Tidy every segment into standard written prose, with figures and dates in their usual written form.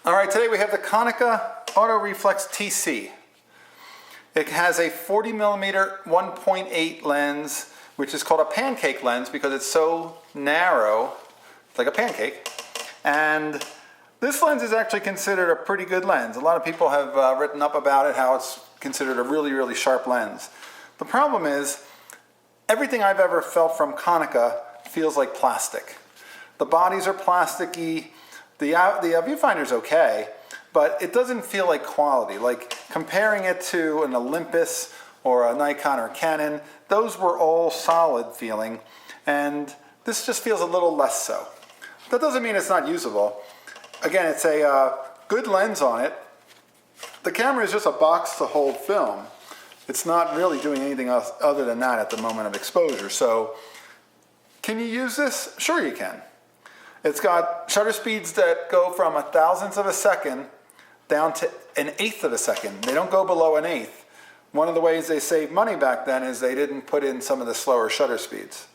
All right, today we have the KONICA AUTOREFLEX TC. It has a 40mm 1.8 lens, which is called a pancake lens because it's so narrow, it's like a pancake. And this lens is actually considered a pretty good lens. A lot of people have written up about it, how it's considered a really, really sharp lens. The problem is, everything I've ever felt from KONICA feels like plastic. The bodies are plasticky. The viewfinder's okay, but it doesn't feel like quality. Like comparing it to an Olympus or a Nikon or a Canon, those were all solid feeling, and this just feels a little less so. That doesn't mean it's not usable. Again, it's a good lens on it. The camera is just a box to hold film. It's not really doing anything else other than that at the moment of exposure. So, can you use this? Sure you can. It's got shutter speeds that go from 1,000th of a second down to 1/8 of a second. They don't go below 1/8. One of the ways they saved money back then is they didn't put in some of the slower shutter speeds.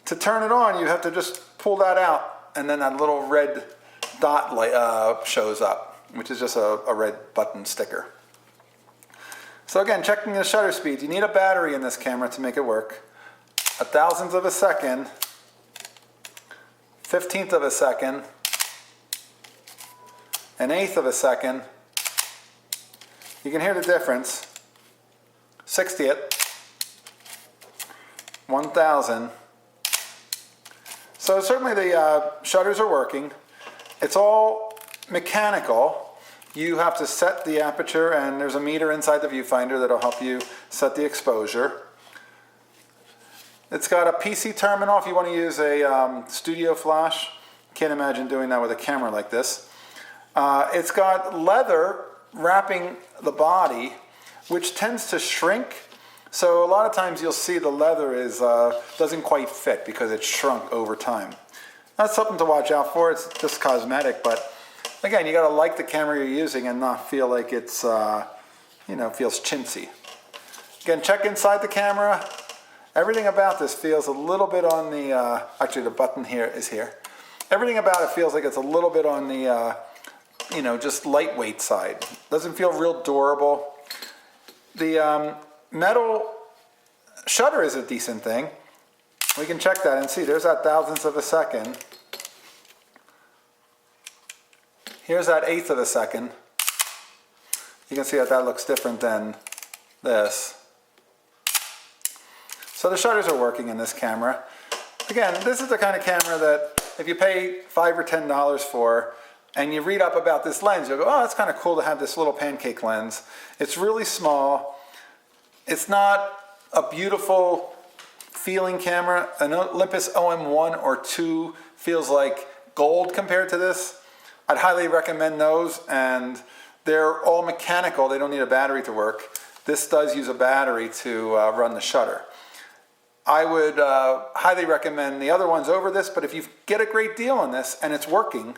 To turn it on, you have to just pull that out, and then that little red dot shows up, which is just a red button sticker. So again, checking the shutter speed, you need a battery in this camera to make it work. 1,000th of a second, 15th of a second, 1/8 of a second. You can hear the difference. 60th, 1,000. So certainly the shutters are working. It's all mechanical. You have to set the aperture, and there's a meter inside the viewfinder that'll help you set the exposure. It's got a PC terminal if you want to use a studio flash. Can't imagine doing that with a camera like this. It's got leather wrapping the body, which tends to shrink. So a lot of times you'll see the leather doesn't quite fit because it's shrunk over time. That's something to watch out for. It's just cosmetic, but again, you got to like the camera you're using and not feel like it's, feels chintzy. Again, check inside the camera. Everything about this feels a little bit on the, actually the button here is here. Everything about it feels like it's a little bit on the, just lightweight side. Doesn't feel real durable. The metal shutter is a decent thing. We can check that and see. There's that 1,000th of a second. Here's that 1/8 of a second. You can see that looks different than this. So the shutters are working in this camera. Again, this is the kind of camera that if you pay $5 or $10 for and you read up about this lens, you'll go, oh, it's kind of cool to have this little pancake lens. It's really small. It's not a beautiful feeling camera. An Olympus OM1 or 2 feels like gold compared to this. I'd highly recommend those, and they're all mechanical. They don't need a battery to work. This does use a battery to run the shutter. I would highly recommend the other ones over this, but if you get a great deal on this and it's working,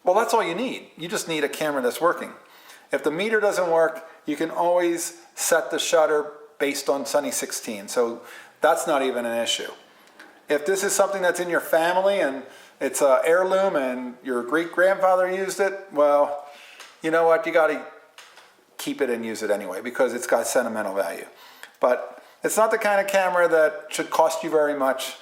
well, that's all you need. You just need a camera that's working. If the meter doesn't work, you can always set the shutter based on Sunny 16, so that's not even an issue. If this is something that's in your family and it's an heirloom and your great-grandfather used it, well, you know what, you got to keep it and use it anyway because it's got sentimental value. But it's not the kind of camera that should cost you very much.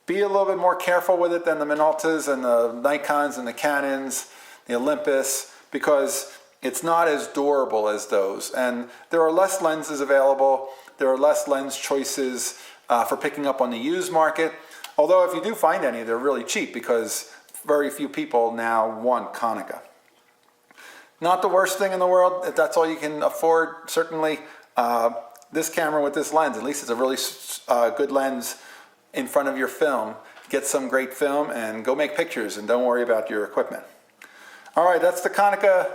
Be a little bit more careful with it than the Minoltas and the Nikons and the Canons, the Olympus, because it's not as durable as those. And there are less lenses available. There are less lens choices for picking up on the used market. Although if you do find any, they're really cheap because very few people now want KONICA. Not the worst thing in the world. If that's all you can afford, certainly this camera with this lens, at least it's a really good lens in front of your film. Get some great film and go make pictures and don't worry about your equipment. All right, that's the KONICA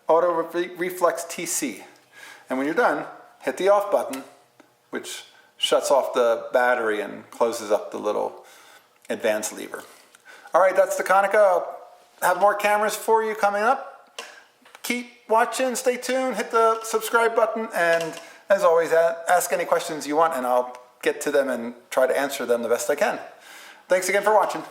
AUTOREFLEX TC. And when you're done, hit the off button, which shuts off the battery and closes up the little advance lever. All right, that's the KONICA. I'll have more cameras for you coming up. Keep watching, stay tuned, hit the subscribe button, and as always, ask any questions you want and I'll get to them and try to answer them the best I can. Thanks again for watching.